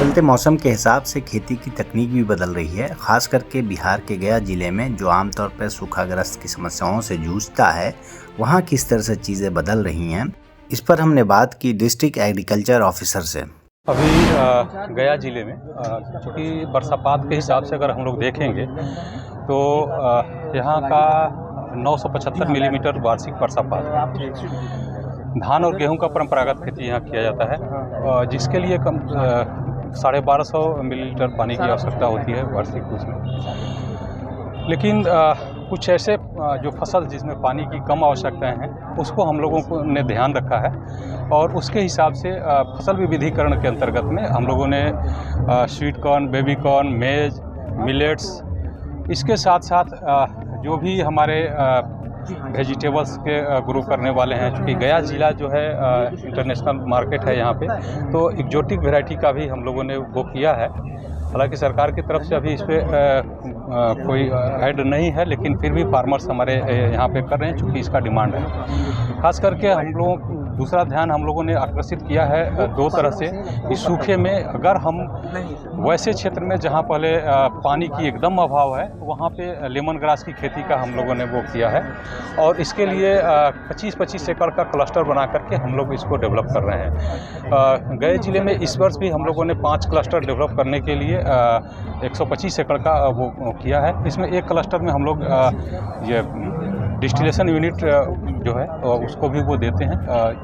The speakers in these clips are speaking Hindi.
बदलते मौसम के हिसाब से खेती की तकनीक भी बदल रही है, खास करके बिहार के गया जिले में जो आमतौर पर सूखाग्रस्त की समस्याओं से जूझता है, वहाँ किस तरह से चीज़ें बदल रही हैं, इस पर हमने बात की डिस्ट्रिक्ट एग्रीकल्चर ऑफिसर से। अभी गया जिले में चूँकि बरसात के हिसाब से अगर हम लोग देखेंगे तो यहाँ का 975 मिलीमीटर वार्षिक बरसात है। धान और गेहूं का परंपरागत खेती यहाँ किया जाता है, जिसके लिए कम 1250 मिलीलीटर पानी की आवश्यकता होती है वार्षिक उसमें। लेकिन कुछ ऐसे जो फसल जिसमें पानी की कम आवश्यकताएं हैं उसको हम लोगों ने ध्यान रखा है और उसके हिसाब से फसल विविधीकरण के अंतर्गत में हम लोगों ने स्वीट कॉर्न, बेबी कॉर्न, मेज, मिलेट्स, इसके साथ साथ जो भी हमारे वेजिटेबल्स के ग्रो करने वाले हैं, चूँकि गया ज़िला जो है इंटरनेशनल मार्केट है यहाँ पे, तो एक्जोटिक वैरायटी का भी हम लोगों ने वो किया है। हालांकि सरकार की तरफ से अभी इस पर कोई ऐड नहीं है, लेकिन फिर भी फार्मर्स हमारे यहाँ पे कर रहे हैं चूँकि इसका डिमांड है। खास करके हम लोग दूसरा ध्यान हम लोगों ने आकर्षित किया है दो तरह से कि सूखे में अगर हम वैसे क्षेत्र में जहाँ पहले पानी की एकदम अभाव है वहाँ पे लेमन ग्रास की खेती का हम लोगों ने वो किया है और इसके लिए 25-25 एकड़ का क्लस्टर बना करके हम लोग इसको डेवलप कर रहे हैं। गए जिले में इस वर्ष भी हम लोगों ने 5 क्लस्टर डेवलप करने के लिए 125 एकड़ का वो किया है। इसमें एक क्लस्टर में हम लोग ये डिस्टिलेशन यूनिट जो है उसको भी वो देते हैं।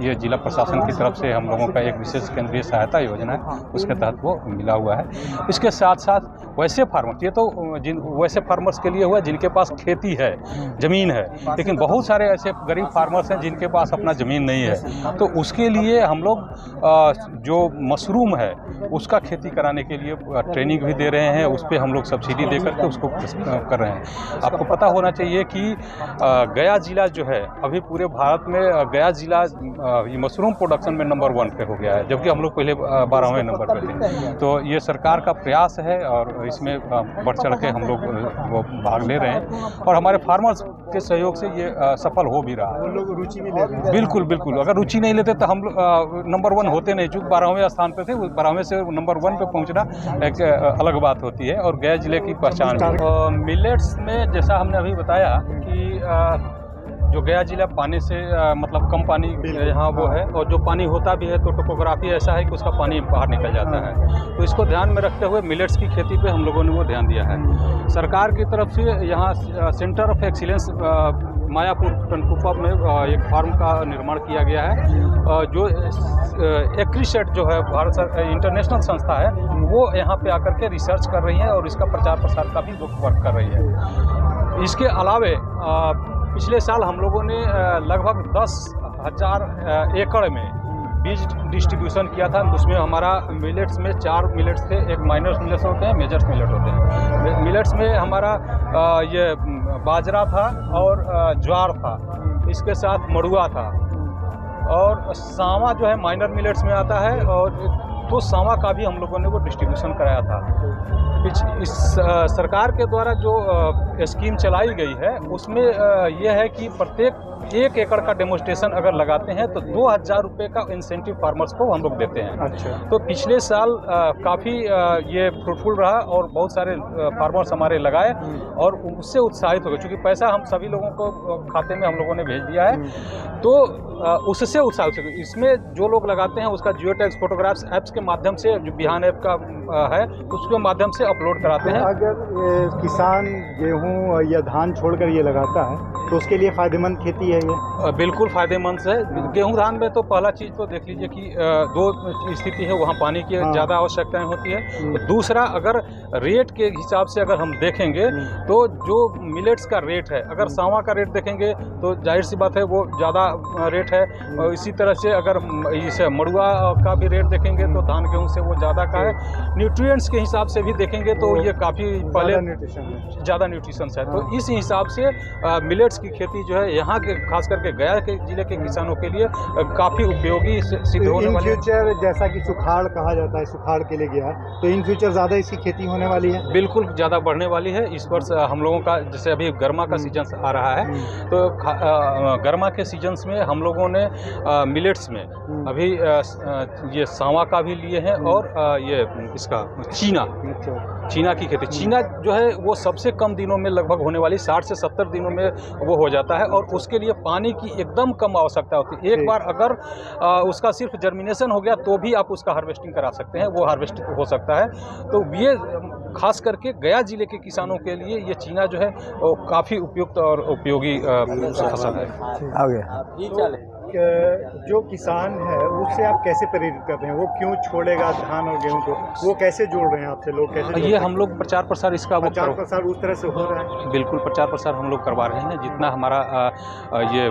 ये जिला प्रशासन की तरफ से हम लोगों का एक विशेष केंद्रीय सहायता योजना है, उसके तहत वो मिला हुआ है। इसके साथ साथ वैसे फार्मर्स, ये तो वैसे फार्मर्स के लिए हुआ जिनके पास खेती है, ज़मीन है, लेकिन बहुत सारे ऐसे गरीब फार्मर्स हैं जिनके पास अपना ज़मीन नहीं है, तो उसके लिए हम लोग जो मशरूम है उसका खेती कराने के लिए ट्रेनिंग भी दे रहे हैं। उस पर हम लोग सब्सिडी दे करके उसको कर रहे हैं। आपको पता होना चाहिए कि गया ज़िला जो है अभी पूरे भारत में गया ज़िला मशरूम प्रोडक्शन में नंबर 1 पे हो गया है, जबकि हम लोग पहले 12वें नंबर पे थे। तो ये सरकार का प्रयास है और इसमें बढ़ चढ़ के हम लोग वो भाग ले रहे हैं और हमारे फार्मर्स के सहयोग से ये सफल हो भी रहा है। वो लोग रुचि नहीं ले रहे हैं। बिल्कुल बिल्कुल, अगर रुचि नहीं लेते तो हम नंबर 1 होते नहीं। चूँकि 12वें स्थान पे थे, 12वें से नंबर 1 पे पहुँचना एक अलग बात होती है और गया जिले की पहचान। मिलेट्स में जैसा हमने अभी बताया कि जो गया जिला पानी से मतलब कम पानी यहाँ वो है और जो पानी होता भी है तो टोपोग्राफी ऐसा है कि उसका पानी बाहर निकल जाता है, तो इसको ध्यान में रखते हुए मिलेट्स की खेती पे हम लोगों ने वो ध्यान दिया है। सरकार की तरफ से यहाँ सेंटर ऑफ एक्सीलेंस मायापुर टनकुपा में एक फार्म का निर्माण किया गया है। जो एग्रीसेट जो है भारत इंटरनेशनल संस्था है वो यहाँ पे आकर के रिसर्च कर रही है और इसका प्रचार प्रसार का भी वर्क कर रही है। इसके अलावे पिछले साल हम लोगों ने लगभग 10,000 एकड़ में बीज डिस्ट्रीब्यूशन किया था। उसमें हमारा मिलेट्स में 4 मिलेट्स थे, एक माइनर मिलेट्स होते हैं, मेजर्स मिलेट होते हैं। मिलेट्स में हमारा ये बाजरा था और ज्वार था, इसके साथ मड़ुआ था और सावा जो है माइनर मिलेट्स में आता है और तो सावा का भी हम लोगों ने वो डिस्ट्रीब्यूशन कराया था। इस सरकार के द्वारा जो स्कीम चलाई गई है उसमें यह है कि प्रत्येक 1 एकड़ का डेमोस्ट्रेशन अगर लगाते हैं तो 2,000 रुपये का इंसेंटिव फार्मर्स को हम लोग देते हैं। अच्छा। तो पिछले साल काफ़ी ये फ्रूटफुल रहा और बहुत सारे फार्मर्स हमारे लगाए और उससे उत्साहित हो गए, क्योंकि पैसा हम सभी लोगों को खाते में हम लोगों ने भेज दिया है, तो उससे उत्साहित हो गए। इसमें जो लोग लगाते हैं उसका जियो टैग्स फोटोग्राफ्स ऐप्स के माध्यम से, जो बिहान ऐप का है उसके माध्यम से अपलोड कराते हैं। अगर किसान गेहूं या धान छोड़कर ये लगाता है तो उसके लिए फ़ायदेमंद खेती है ये? बिल्कुल फ़ायदेमंद है। गेहूं धान में तो पहला चीज़ तो देख लीजिए कि 2 स्थिति है, वहाँ पानी की ज़्यादा आवश्यकताएं होती है। तो दूसरा, अगर रेट के हिसाब से अगर हम देखेंगे तो जो मिलेट्स का रेट है, अगर सावा का रेट देखेंगे तो जाहिर सी बात है वो ज़्यादा रेट है। और इसी तरह से अगर इसे मड़ुआ का भी रेट देखेंगे तो धान गेहूँ से वो ज़्यादा का है। न्यूट्रिएंट्स के हिसाब से भी देखेंगे तो ये काफ़ी पहले ज़्यादा न्यूट्रिशन है। तो इस हिसाब से मिलेट्स की खेती जो है यहाँ के खास करके गया के जिले के किसानों के लिए काफ़ी उपयोगी सिद्ध होने वाली है। इन फ्यूचर जैसा कि सुखाड़ कहा जाता है, सुखाड़ के लिए गया, तो इन फ्यूचर ज़्यादा इसकी खेती होने वाली है? बिल्कुल ज़्यादा बढ़ने वाली है। इस वर्ष हम लोगों का जैसे अभी गर्मा का सीजन आ रहा है, तो गर्मा के सीजन्स में हम लोगों ने मिलेट्स में अभी ये सावा का भी लिए हैं और ये इसका चीना की खेती। चीना जो है वो सबसे कम दिनों में लगभग होने वाली 60 से 70 दिनों में वो हो जाता है और उसके लिए पानी की एकदम कम आवश्यकता होती है। एक बार अगर उसका सिर्फ जर्मिनेशन हो गया तो भी आप उसका हार्वेस्टिंग करा सकते हैं, वो हार्वेस्ट हो सकता है। तो ये खास करके गया जिले के किसानों के लिए ये चीना जो है वो काफ़ी उपयुक्त और उपयोगी फसल है। जो किसान है उससे आप कैसे प्रेरित कर रहे हैं? वो क्यों छोड़ेगा धान और गेहूं को? वो कैसे जोड़ रहे हैं आपसे? लोग कैसे ये हम लोग प्रचार प्रसार इसका प्रचार प्रसार उस तरह से हो रहा है? बिल्कुल प्रचार प्रसार हम लोग करवा रहे हैं। जितना हमारा ये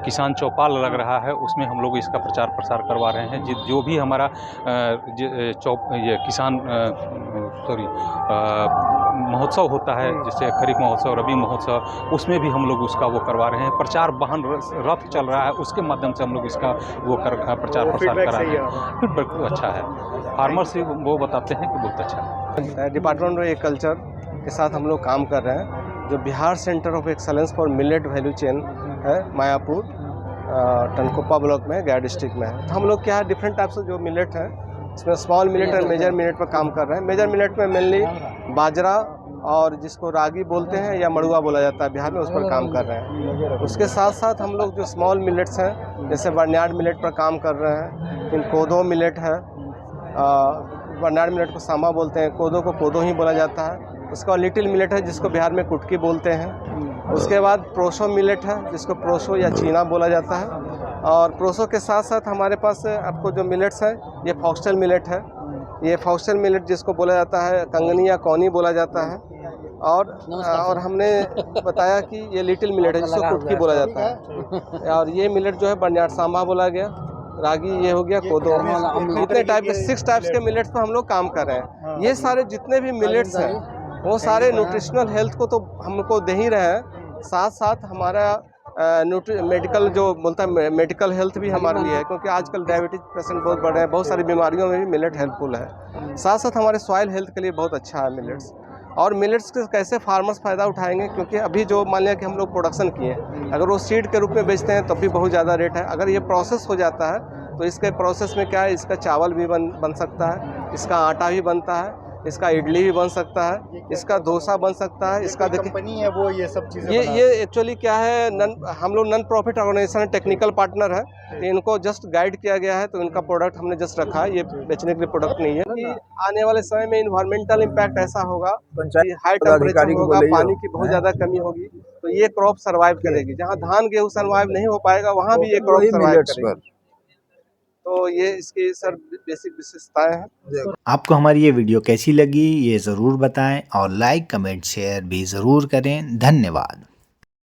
किसान चौपाल लग रहा है उसमें हम लोग इसका प्रचार प्रसार करवा रहे हैं। जो भी हमारा ये किसान महोत्सव होता है, जैसे खरीफ महोत्सव, रबी महोत्सव, उसमें भी हम लोग उसका वो करवा रहे हैं। प्रचार वाहन रथ चल रहा है, उसके माध्यम से हम लोग इसका वो प्रचार प्रसार करा रहे हैं। फीडबैक अच्छा है, फार्मर्स वो बताते हैं कि बहुत अच्छा है। डिपार्टमेंट ऑफ एग्रीकल्चर के साथ हम लोग काम कर रहे हैं, जो Bihar centre of excellence for millet value chain है, मायापुर टनकुप्पा ब्लॉक में, गया डिस्ट्रिक्ट में है। तो हम लोग क्या है, डिफरेंट टाइप्स ऑफ जो मिलेट है इसमें स्मॉल मिलेट और मेजर मिलेट पर काम कर रहे हैं। मेजर मिलेट में मेनली बाजरा और जिसको रागी बोलते हैं या मड़ुआ बोला जाता है बिहार में, उस पर काम कर रहे हैं। उसके साथ साथ हम लोग जो स्मॉल मिलेट्स हैं जैसे बर्नार्ड मिलेट पर काम कर रहे हैं। फिर कोदो मिलेट है, बर्नार्ड मिलेट को सांबा बोलते हैं, कोदो को कोदो ही बोला जाता है। उसका लिटिल मिलेट है जिसको बिहार में कुटकी बोलते हैं। उसके बाद प्रोसो मिलेट है जिसको प्रोसो या चीना बोला जाता है। और प्रोसो के साथ साथ हमारे पास आपको जो मिलेट्स हैं, ये फॉक्सटेल मिलेट है। ये फॉक्सटेल मिलेट जिसको बोला जाता है कंगनी या कौनी बोला जाता है। और हमने बताया कि ये लिटिल मिलेट है जिसको कुटकी बोला जाता है। और ये मिलेट जो है बर्नार्ड सांबा बोला गया, रागी ये हो गया, कोदो। इतने टाइप के 6 टाइप्स के मिलेट्स पर हम लोग काम कर रहे हैं। ये सारे जितने भी मिलेट्स हैं वो सारे न्यूट्रिशनल हेल्थ को तो हमको दे ही रहे हैं, साथ साथ हमारा मेडिकल जो बोलता है मेडिकल हेल्थ भी हमारे लिए है, क्योंकि आजकल डायबिटीज पेशेंट बहुत बढ़ रहे हैं, बहुत सारी बीमारियों में भी मिलेट हेल्पफुल है। साथ साथ हमारे सॉइल हेल्थ के लिए बहुत अच्छा है मिलेट्स। और मिलेट्स के कैसे फार्मर्स फ़ायदा उठाएंगे, क्योंकि अभी जो मान लिया कि हम लोग प्रोडक्शन किए, अगर वो सीड के रूप में बेचते हैं तब भी बहुत ज़्यादा रेट है। अगर ये प्रोसेस हो जाता है तो इसके प्रोसेस में क्या है, इसका चावल भी बन सकता है, इसका आटा भी बनता है, इसका इडली भी बन सकता है, इसका डोसा बन सकता है। इसका कंपनी है वो ये सब चीज़ें ये एक्चुअली क्या है, हम लोग non profit organisation technical partner है, तो इनको जस्ट गाइड किया गया है, तो इनका प्रोडक्ट हमने जस्ट रखा है, ये बेचने के लिए प्रोडक्ट नहीं है। कि आने वाले समय में इन्वायरमेंटल इम्पैक्ट ऐसा होगा कि हाई टेम्परेचर होगा, पानी की बहुत ज़्यादा कमी होगी, तो ये क्रॉप सर्वाइव करेगी। जहाँ धान गेहूँ सर्वाइव नहीं हो पाएगा वहाँ भी ये क्रॉप सर्वाइव करेगी। तो ये इसकी सर बेसिक विशेषताएं हैं। आपको हमारी ये वीडियो कैसी लगी ये ज़रूर बताएं और लाइक, कमेंट, शेयर भी ज़रूर करें। धन्यवाद।